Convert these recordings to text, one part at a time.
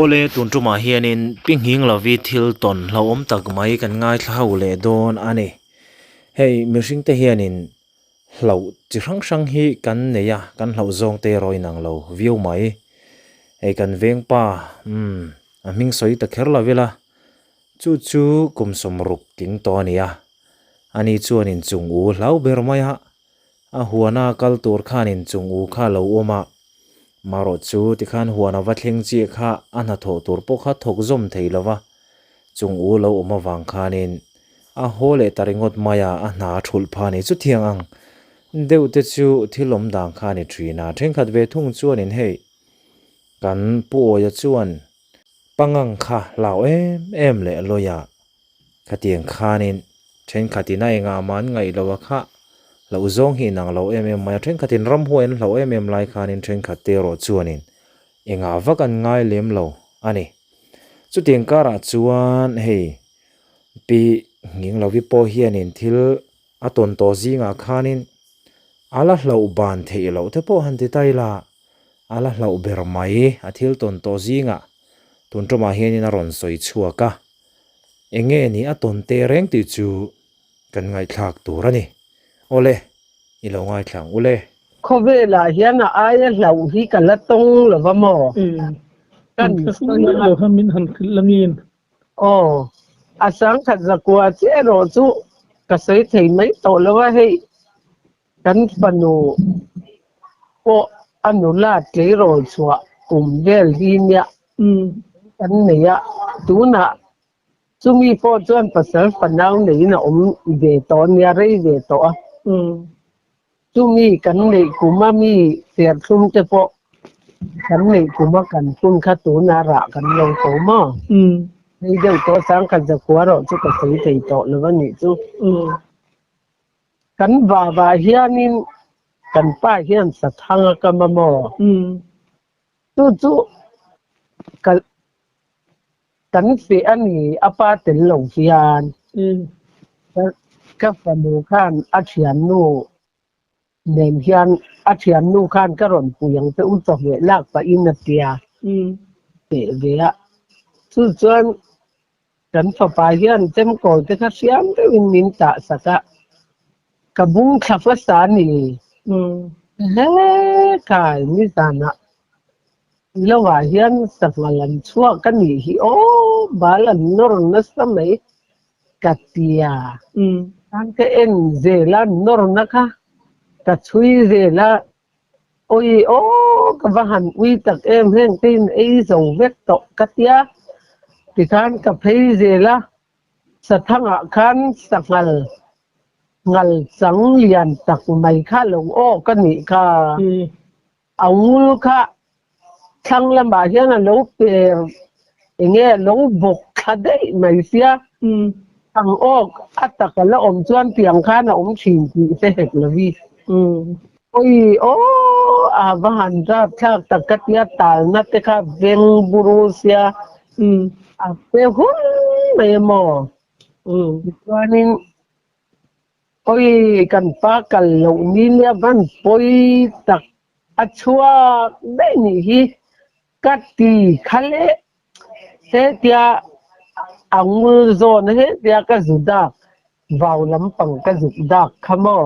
ole tuntuma hianin pinghing lawi thil ton hlo om tak mai kan ngai thlau le don ani hei mihring te hianin hlo chi hrang hrang hi kan neya kan hlo zong te roi nang lo view mai hei kan veng pa a ming soi ta kher lawila chu chu kum som ruk king to ania ani chuanin chung u hlau ber mai ha a huana kal tur khanin chung u kha lo oma maro chu ti khan huana wa thleng chi kha ana tho tur po kha thok zom theilawa chung u lo oma wang khanin a hole taringot maya a na thul phani chu thiang ang deu te chu thilom dang khani thina thenkhat ve thung chuanin hei kan pu ya chuan pangang kha lao em le loya khatiang khanin then khatina enga man ngai lawa kha lo zong hi nang lo em mai then khatin ram hoen lo em lai khanin then khate ro chuanin enga vakan ngai lem lo ani chu tiang kara chuan hei pi nging lo vi po hianin thil aton to zinga khanin ala hlo ban thei lo te po han ti taila ala hlo ber mai a thil ton to zinga tun toma hianin a ron soi chuaka enge ni aton te reng ti chu kan ngai thak turani ole ilo ngai thlang ule khove la hian a ai hlau hi kala tong lawamo kan lo hamin han langin asang khat zakwa che ro chu ka sei thei mai to lawa hei kan panu po anula tle ro chwa vel hi nya kan neya tuna chumi po chuan pasal panau nei na ve to nya rei ve to chumi kan nei kuma mi ter thum te po kan nei kuma kan kun kha tu na ra kan lo to mo nei deu to sang kan zakwa ro chu ka sei thei to lawa ni chu kan va hianin kan pa hian sathanga kamamo chu kan fe ani apa tel lo hian ka fanu khan a thian nu nem hian a thian nu khan ka ron puyang te u to he lak pa in tia te vea chu chuan kan fa pa hian tem ko te kha siam te in min ta saka kabung khafa sa ni he kai mi sana lawa hian safwalan chua kan ni hi balan nor na samai katia an ke en zela nor na kha ka chui zela oi ka vahan ui tak em hen tin ei zo vek to katia ti khan ka phei zela sathanga khan sangal ngal sang lian tak mai kha lo kan ni kha aul kha thang lam ba hian a lo pe enge lo bok khadai mai sia thang ok ataka la om chuan piang khan a thin ti se hek lawi oi a van ra thak takat ya tal na te kha veng burusia a pe hun me mo chuanin oi kan pa kal lo ni le van poi tak achua be ni hi kati khale se tia angul zone he tia ka zuda vào lampang ka zuda khamo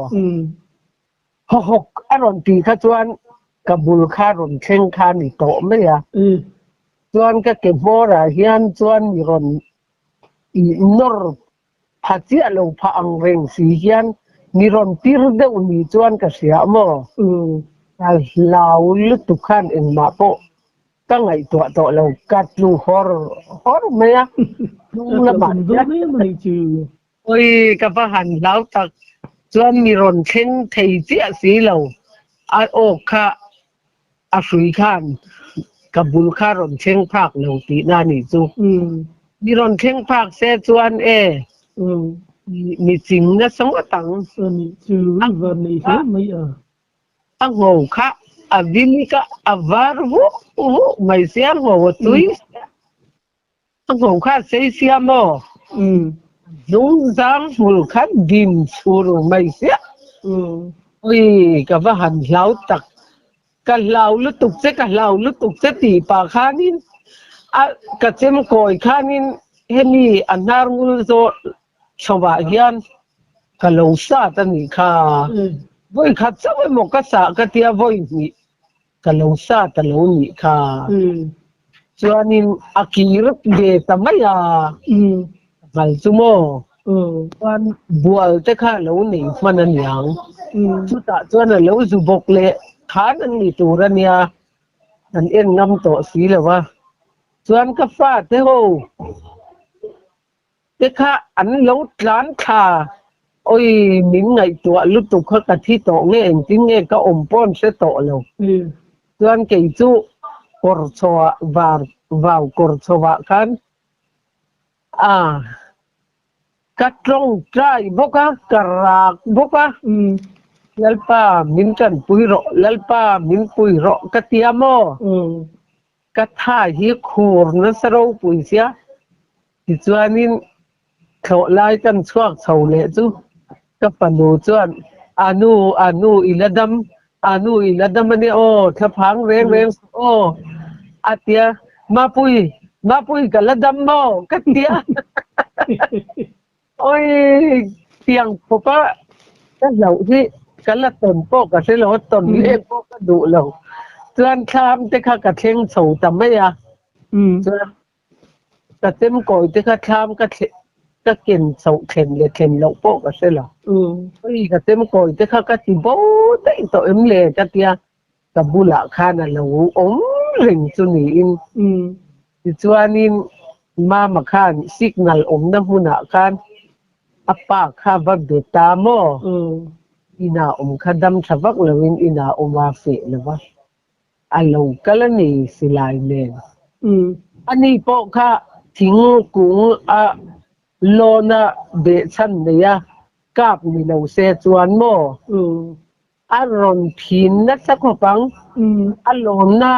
hok aron ti kha chuan kabul kha ron thleng kha ni to me ya chuan ka ke bora hian chuan mi ron I nor phachia lo pha ang reng si hian ni ron tir de uni chuan ka sia mo al laul tu khan en ma po ka ngai to lo kat lu hor me ya lu la ma mai chu oi ka pa han lau tak chuan mi ron thleng thei chi a si lo a kha a sui khan kabul kha ron thleng phak lo ti na ni chu mi ron thleng phak se chuan mi ching na song atang ni chu va ni he mai a ngo kha a vin ka a var vu mai sia ngo tui a ngo kha sei sia mo dung zang mul khan dim sur mai sia oi ka va han lau tak ka lau lu tuk se ti pa khanin ka chem koi khanin hemi anar ngul zo chowa hian kalau sa ta ni kha voi khat chawe mo ka sa ka tia voi ni kalau sa ta lo ni kha chuanin akir de tamaya val chumo chuan bual te kha lo ni manan yang chu ta chuan lo zu bok le khan an ni turania an en ngam to si lawa chuan ka fa te ho te kha an lo tlan kha ôi mình ngày tuổi lúc tục khắc cả thi tổ nghe anh tiếng nghe các ông pon sẽ tổ lâu tuan kể chú cor cho vào cor cho vợ kan cắt trong trai boka karak boka lalpa min kan pui ro lalpa min pui ro katiamo katha hi khur na saro pui sia ti chuanin thọ lai kan chuak chho le chu ka panu chuan anu iladam ani o thaphang reng o atia mapui kaladam mo katia ôi tiang popa ka lau hi kala ton po ka se lo ton le po ka du lo chuan kham te kha ka thleng chho tamaya chuan ka tem koi te kha kham ka ken chho khen le khen lo po ka se lo ôi ka tem koi te kha ka ti bo te to em le ka tia ka bula khana lo om ring chu ni in ti chuanin ma khan signal om na huna khan apa kha va de ta mo ina khadam thavak lawin ina wa fe lawa alo kalani silai le ani po kha thing kung a lona be chan ne ya kap ni lo se chuan mo a ron thin na sakopang a lon na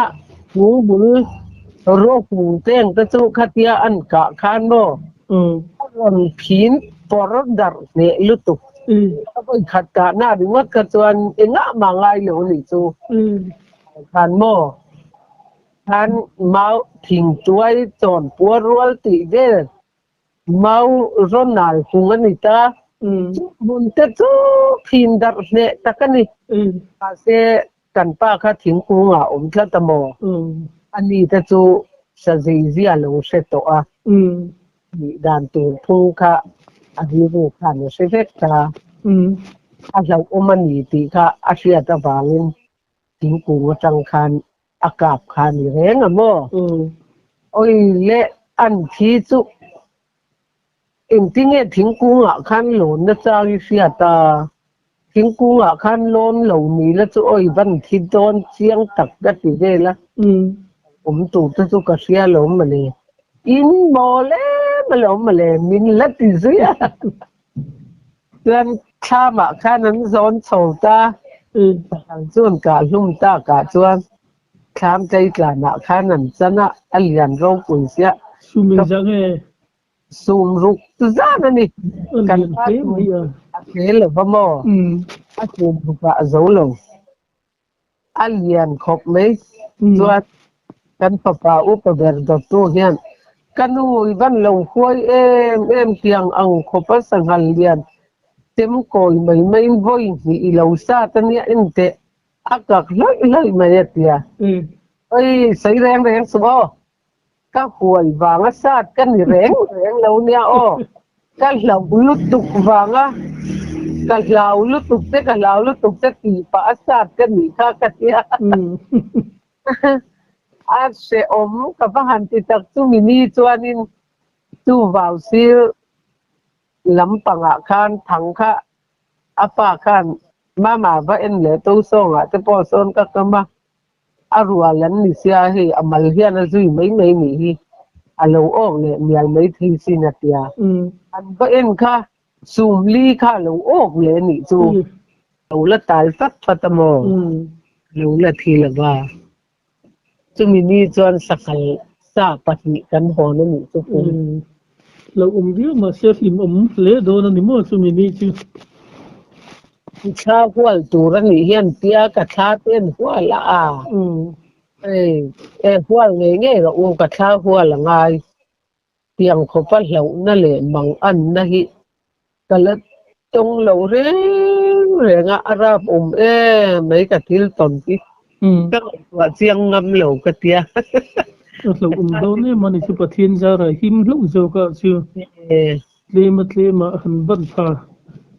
kung bul ro kung teng ta chu khatia an ka khan mo a ron thin por dar ne lutuk oi khat ka na bi wat ka chuan enga mangai lo ni chu khan mo khan mau thing tuai chon por rual ti de mau ronal kung ani ta bun te chu phin dar ne takani ka se kan pa kha thing kunga thla ta mo ani ta chu sa zia lo se to a ni dan tu phung kha adi ru khan se vet ta a lo omani ti kha a sia ta wangin thing kunga tang khan akap khan ni reng amo oi le an thi chu em tiếng nghe thính cung ạ khăn lốn nó sao đi xia ta thính cung ạ khăn lốn lầu mì là chỗ ơi văn thịt don chiang tặc đất gì đây là tụ tôi cả xia lốn mà nè in bò lẽ mà lốn mà lẽ mình lát gì dưới à tuyên kha mà kha nó giòn sầu ta chuan cả lum ta cả chuan khám cây cả nạ kha nằm chân á alian rau quỳnh xia sum ruk za na ni kan ke le va mo a sum ruk a zo lo alian khop me zua kan papa u pa ber do to hian kanu van lo khoi em tiang ang khopa sangal lian tem koi mai voi ni lo sa ta ni inte akak loi mai tia oi sai reng so các huồi vàng á sát cái rèn lâu nia o cái lẩu lút tục vàng á cái lẩu lút tục thế thì phải sát cái gì khác cái kia à sẽ cái phát hành thì tập trung mini cho nên tu vào xí lắm bằng ạ khan thằng kha apa khan mama và em lệ tu song ạ cái po son các cái mà arualan ni sia hi amal hian a zui mai ni hi alo ong le mial mai thi sinatia an ba en kha sum li kha lo ok le ni chu lo la tal fat fatamo lo la thi la ba chu mi ni chuan sakal sa pati kan ho na ni chu lo viu ma se him le do na ni mo chu mi ni chu cha hual tu ra ni hian tia ka tha ten hual a hual nge nge ga u ka tha hual la ngai tiang kho pa hlau na le mang an na hi kala tong lo re re nga arab mấy ka til ton ki ka wa chiang ngam lo ka tia lâu đâu nè mà này chụp thiên gia rồi him lâu rồi cả chưa lê mà hắn vẫn pha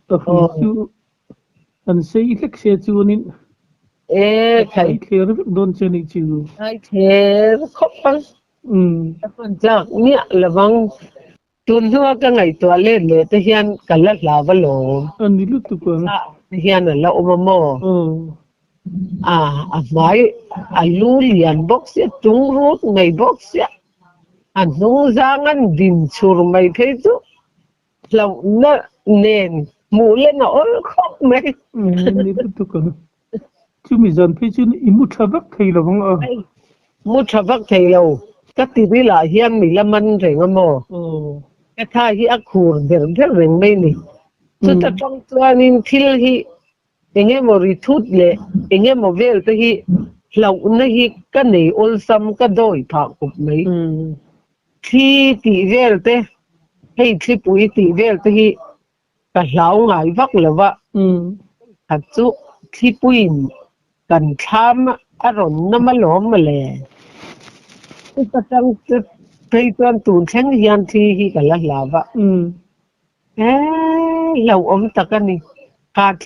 tập hình chú hắn xây cách xe chú nín khai clear don't say này chú khai thế khóc băng phân chắc nhẹ là băng tuần hoa cái ngày tua lên để tới hiền cả lát là vào lỗ anh đi lúc tụi con hiền là lỗ mà mò mai lu liền box tung rút ngày box anh nung giang anh din sur mày thấy chứ lâu nó nền mù lên nó khóc mày đi lúc tụi con chú mình dần thấy chú imu chabak thấy là vâng mu chabak thấy lâu cái tivi là hiền mình làm ăn rồi mà mò cái thai hi akhur der reng mai ni chu ta tong chuanin thil hi enge mo ri thut le enge mo vel te hi hlau na hi ka nei ol sam ka doi pha kup mai thi ti vel te hei thi pui ti vel te hi ka hlau ngai vak lawa ha chu thi puin kan tham aron na ma lom ma le ta tang thấy con tụi sáng gian thi cả là vậy lâu ốm tắc anh đi cả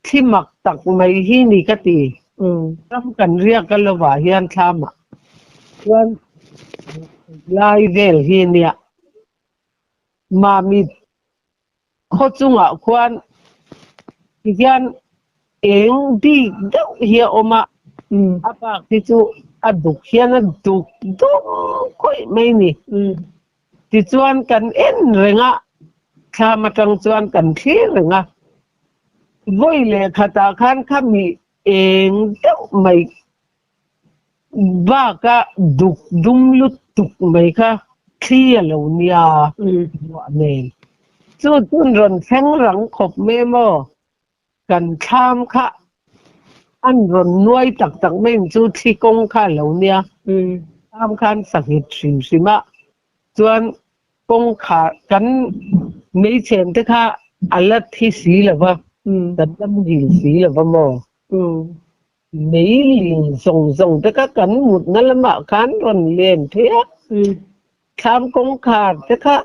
thi mặc tắc mấy hi ni cái gì trong cần riêng cái là vài hiền tham à con lai về hi nè mà mi khó chung à quan hiền em đi đâu hiểu mà apa thì chú aduk hiền aduk koi mai ni ti chuan kan en renga khama tang chuan kan thi renga voi le khata khan khami eng deuh mai ba ka duk dum lut tuk mai kha thi lo nia wa ne chu tun ron pheng rang khop me mo kan tham kha an ron nuai tak tak men chu thi kong kha lo nia tham khan sakit sima chuan kong kha kan mấy chen te kha alat thi si lawa kan lam gil si lawa mo mấy liền song te kha kan mut na lama khan ron len the tham kong kha te kha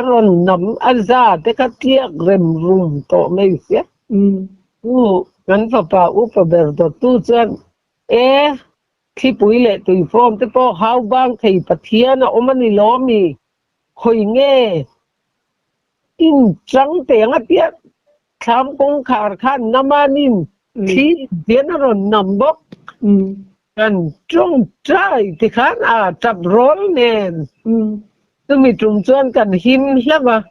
ron nam aza te kha tiak rem rum to mai se kan papa upa ber to tu chuan khi pui le tui form te po how bang thei pathian a omani lomi khoi nge in trắng tiếng a tiết tham công khar khan namanin khi tiến ron nam bok kan trong trai thì khan chap rol nen tumi tum chuan kan him hlama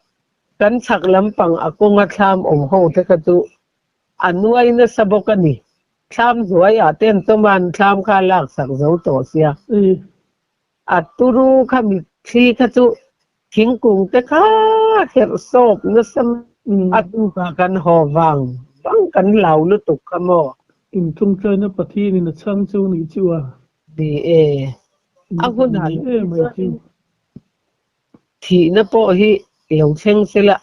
kan chak lampang akonga tham ho te ka tu anuai na sabokani tham huai ten toman tham kha lak sak zo to sia aturu khami thi kha chu thingkung te kha her sop na sam atu ka kan ho wang kan lau lu tuk kha mo in tung chơi nó bật thi nên là sang châu này chưa di aku na mai chu thi na po hi lo cheng sela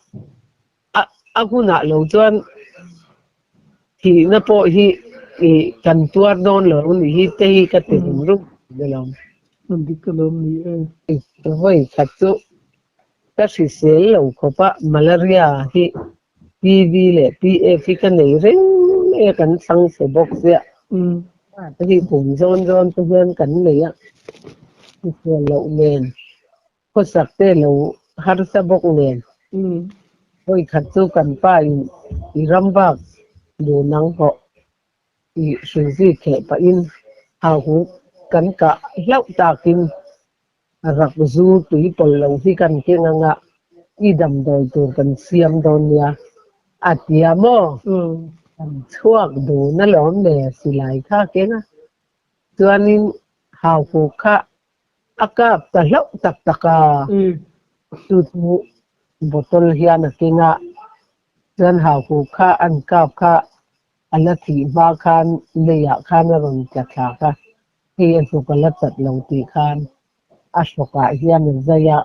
aku na lo chuan thi na po hi kan tuar don lo ni hi te hi ka te rum de lo mình đi cái lồng này voi kha chu ka si sel lo ko pa malaria hi PV le PF hi kan nei reng kan sang se box ya thì cũng zon cho dân cảnh này á thì lậu nền có sạc tê lậu har sa bốc nền ôi khát chú cần phải đi ram bạc đồ nắng họ thì suy gì kẻ phải in hào hú cắn cả lậu ta kim rạc du tùy bol lậu hi cần kia ngang ạ đi đầm đồi tù cần xiêm đồn nha tiêm mò chuộc đồ nó lõm nè xì lại khác kia na chuanin hào phụ kha akap ta hlau tak taka tu botol hian a kinga chuan hào phụ kha an kap kha อันละที่มาคันเลยะคันรอนจัดฉากะเฮียสุกละตัดลงตีคันอัศกะเฮียนใจยะ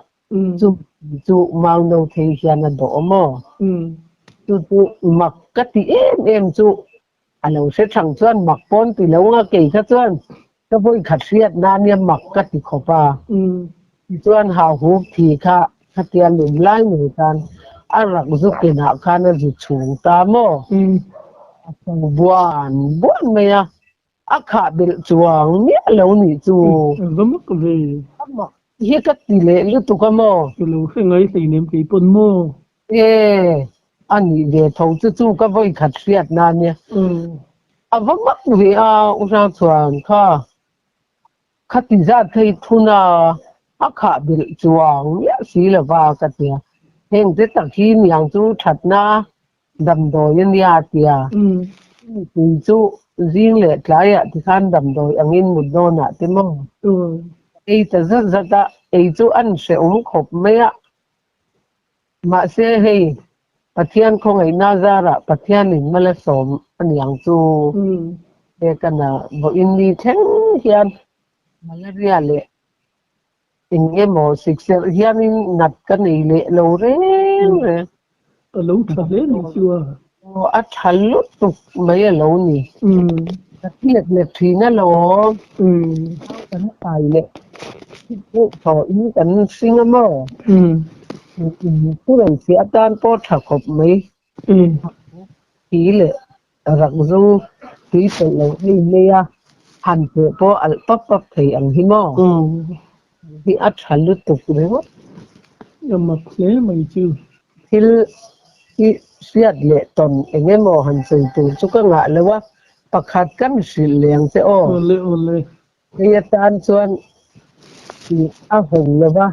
จูมาโนเทเฮียนดอมอจูมักกะติเอ็มจูอันเราเสชังชวนมักปนติแล้วงะเกยคะชวนก็บ่ขัดเสียดนาเนี่ยมักกะติขอปาชวนหาหูทีค่ะคะเตียนหลุมไล่เหมือนกันอันรักสุกินาคันจะชูตามอbuan me ya akha bil chuang mi lo ni chu gamak ve hi ka ti le lu tu ka mo lo he ngai sei nem ki pon mo ani ve thau chu ka voi khat riat na ne avamak ve a usa chuan kha khati za thei thuna akha bil chuang ya si la wa ka tia heng te tak hi niang chu that na đầm đồi nhân gia tia thì chú riêng lệ trái ạ thì khan đầm đồi ăn in một đô nạ thế mà ấy ta rất rất đã ấy chú ăn sẽ uống khop mấy ạ mà sẽ hay pathian không ấy na ra ra pathian mình mà là sớm anh yang chú để cái nào bộ in đi thắng hiền malaria lệ in cái mỏ xịt xịt hiền in nặt cái này lệ lâu rồi lo tha le ni chua at halut tuk mai lo ni tiệt le thina lo kan pai le ku tho in kan singamo ku ran sia tan po tha khop mai ti le rak zu ti se lo ni le ya han po al pap pap thei ang hi mo ti at halut tuk le mo mak le mai chu thilเสียดเละตนเองมอหันสื่อถึงสุกงะเลยว่าประคัดกันสิเลียงเสียอ้อเลยเฮียตานส่วนอาหงเลยว่า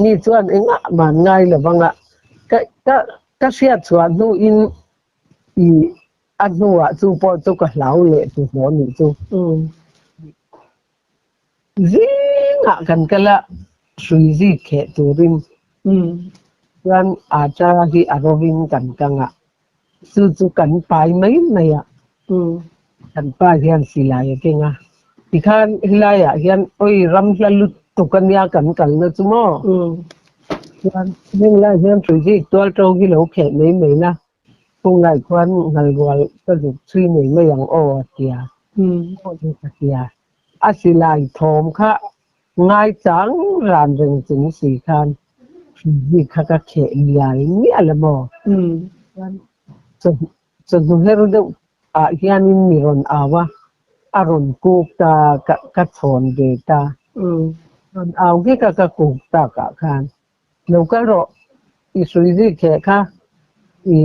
นี่ส่วนเองมันง่ายเลยว่างะก็เสียดส่วนนู่นอีอันนู้นจูปอจูก็เหลาเละจูหัวนี่จูซิงะกันก็ละสุยซีแขจูริมกันอาจารย์ที่อารวินกันกังอ่ะจู่ๆกันไปไม่ไม่อ่ะกันไปเฮียนศิลาอย่างเงี้ยที่ข้างศิลาอ่ะเฮียนโอ้ยรำละลุตุกันยากันนะจุโม่เฮียนเรื่องละเฮียนสุจิตัวโตกิโลเข็มไม่นะคงไงควันไงวัวก็จะชื่อไม่อย่างโอ้เสียโอ้ดีเสียอาศิลาทอมค่ะง่ายจังรานเริงถึงสี่คันนี่ข้าก็เขียนยานี่อะไรบ่จนเรื่องเรื่องเฮียนินมีรอนวะอารมณ์กูตากะสอนเดตารอนที่กะกูตากะคันแล้วก็รออิสุริจิแค่ค่ะอี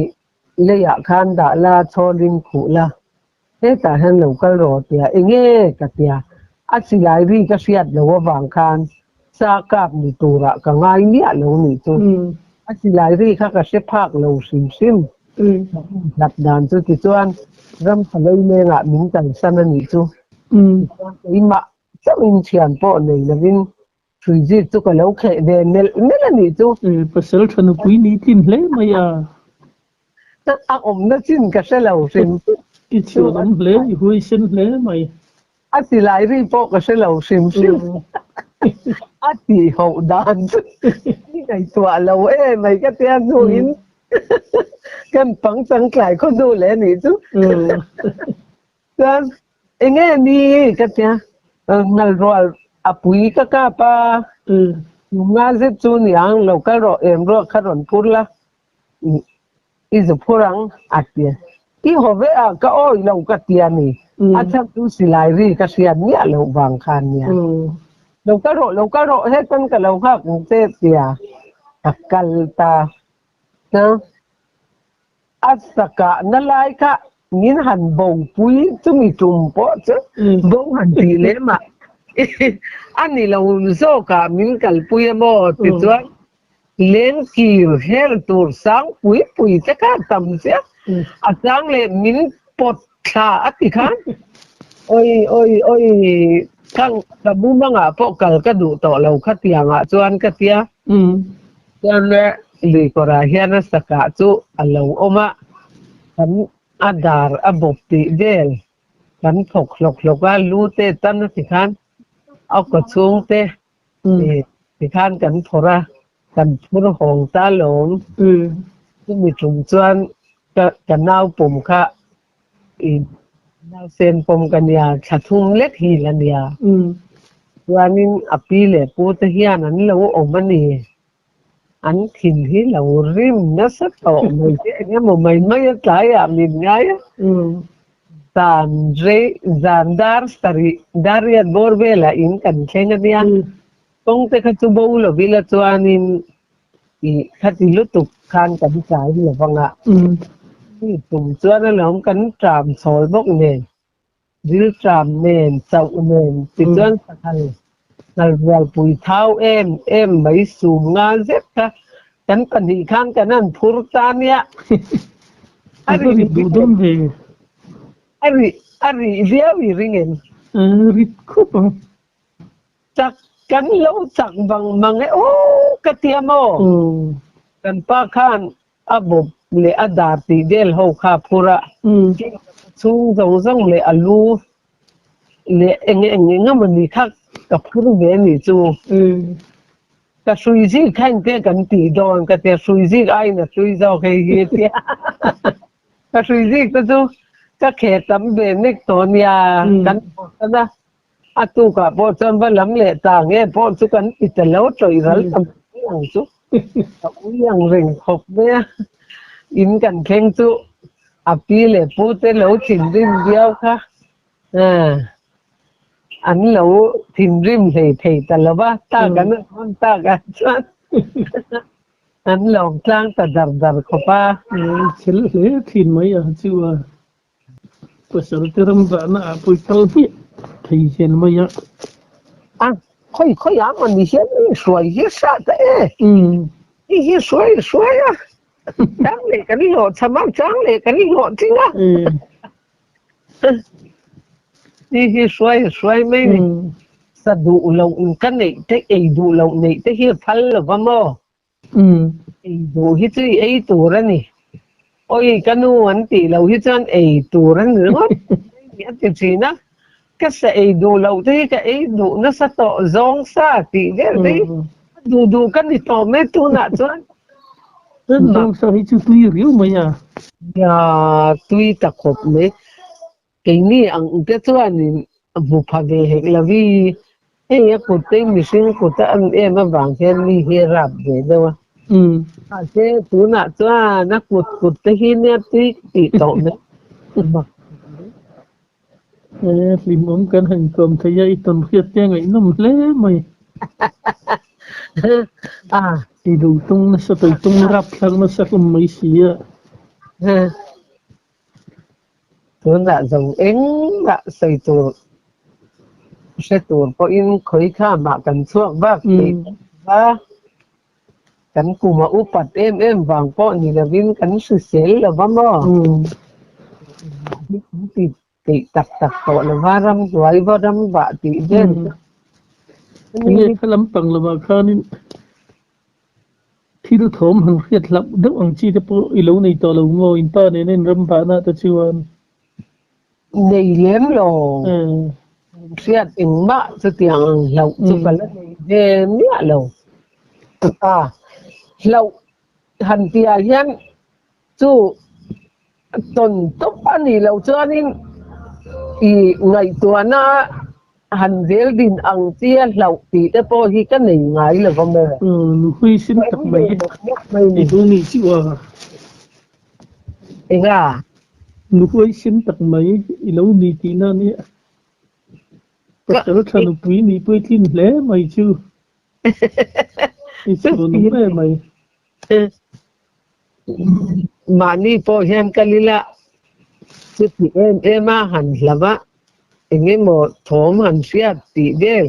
เลยอยากคันด่าลาชอริมขุละแต่เห็นแล้วก็รอเตียเองกะเตียอาศิลารีก็เสียดแล้วว่าบางคันสากาบนี่ตัวละก็ง่ายเนี่ยเรานี่ตัวอาศิลารีข้าก็เสพากเราซิมหลับดานตัวที่ตัวรำทะเลเมงะมิงตันสันนี่ตัวอีมาจะอินเชียนปอนี่นะวินสุยจิตัวก็เราแค่เดนเนลนี่ตัวภาษาชนกุยนี่ทิ้งเลยไหมอ่ะแต่อาอมนั่นสิ้นก็เสเราซิมอีชวนนั้นเลยหุยสิ้นเลยไหมอาศิลารีปอก็เสเราซิมอาทิหกดานนี่ไงตัวเราไม่ก็เตี้ยนู่นกันฝังสังไกลเขาดูแลนี่จุกันเองนี่ก็เตี้ยนั่นรอปุ๋ยก็กล้าป่ะงานสิบจุนยังเราก็รอรอขรอนพูดละอีจะพูดรังอัดเตี้ยที่หัวเวอก็อ้อยเราก็เตี้ยนี่อาจจะดูสิลายรีก็เสียเนี่ยเราวางคันเนี่ยเราก็รอให้ต้นกับเราภาคกรุงเทพเสียตักกัลตานะอัศกะนั่นไรค่ะงินหันบ่งปุ้ยจะมีจุ่มโป๊ะจ้ะบ่งหันตีเล่มอันนี้เราโซกะมินกัลปุ้ยบ่ติดตัวเล่นกีร์เฮลตัวสังปุ้ยจะก้าต่ำเสียอาสังเลยมินปดขาอติคันโอ้ยข้างตะบูมังพวกกัลก็ดูต่อเราขัดยังจวนกัดยาจวนเลยลีกราเฮียนสกัดจูเราออกมาฉัน adar abop ti del kan phok lok lu te tan ti khan au ko chung te ti khan kan phora kan phur hong ta lom mi chung chuan ka nau pum kha i nau sen pom kan ya thathum lek hi lan ya chuanin api le pu te hian an lo omani an thin hi lo rim na sa to mai te enge mo mai tlai a min ngai san re zandar stari daria borbela in kan khenga dia tong te kha chu bo lo vila chuanin i khati lutuk khan kan chai hi lawanga ni tum chuan a lom kan tram sol bok ne dil tram nen chau nen ti chuan sakhal nal wal pui thau em mai sum nga zet ka kan ni khan kanan phur ta nia ari du dum ve ari dia wi ringen rit ko chắc kan lo chak bang mang o katiamo kan pa khan abo le adar ti del ho kha pura chung zong le alu le enge ngamani khak ka phur ve ni chu ka sui ji khan te kan ti don ka te sui ji ai na sui zo ke hi te ka sui ji ka chu ka khe tam be nek ton ya kan na atu ka po chon ba lam le ta nge po chu kan italo troi ral tam ang chu ka uyang ring khop me in kan kheng chu api le pu te lo thin rim diao kha an lo thin rim thei talaba ta kan on ta kan chuan an long tlang ta dar khopa chel le thin mai a chu a pasal teram ba na pui kal hi thei chen mai a khoi am ni hian suai hi sa ta hi suai a chang le kan lo chamam chang le kan lo tinga hi suai mai ni sa du lo in kan nei te ei du lo nei te hi phal lo ba mo ei du hi chi ei tu ra ni oi kanu an ti lo hi chan ei tu ra ni ro ya ti chi na ka sa ei du lo te ka ei du na sa to zong sa ti de du kan ni to me tu na chuan dong sa hi chu tui riu mai a ya tui ta khop me ke ni ang te chuan ni bu pha ve hek lawi ya ku te mi sing ku ta an em ma bang hen ni he rap ve de wa se tu na chuan na kut te hi ne ti to me lim om kan han kom thaya I ton khiat te ngai nom hle mai I du tung na sa toi tung rap thang na sa kum mai sia tu na zong eng na sei tu se tu po in khoi kha ma kan chuak ba ba kan ku ma upat em wang po ni la vin kan su sel la ba mo ti tak to la varam duai varam ba ti den ni khalam pang la ba khanin thil thom han khiat lap deuh ang chi te po I lo nei to lo ngo in pa ne nen ram ba na ta chuan nei lem lo siat ing ma chu tiang lo chu pala de mia lo lo han tia hian chu ton top ani lo chuanin I ngai tua na han zel din ang tia lo ti te po hi ka nei ngai lo ba me nu hui sin tak mai I du ni chi wa enga nu hui sin tak mai I lo ni ti na ni pasal thanu pui ni pui thin hle mai chu I chu nu me mai mani po hian kalila chu ti em a han hlama enge mo thom han sia ti del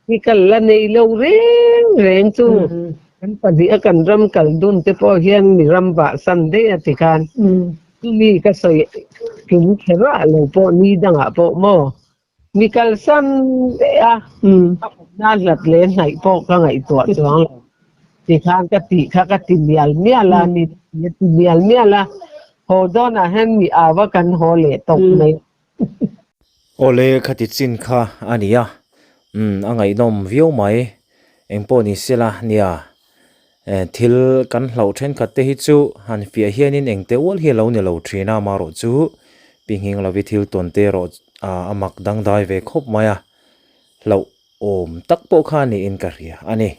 ni kal la nei lo reng chu kan pa di akan ram kal dun te po hian mi ram ba san de ati kan mi ka soi kin khera lo po ni danga po mo mi kal san de a na lat le nai po ka ngai to chuang ti khan ka ti kha ka ti mial la ni ti mial la hold on a hen mi awa kan hole tok nei ole khatit sin kha ania angai nom view mai engpo ni sela nia thil kan hlau then khat te hi chu han fia hianin engte wal hi lo ne lo thina ma ro chu pinghing lo vi thil ton te ro amak dang dai ve khop maya lo om tak po kha ni in ka ria ani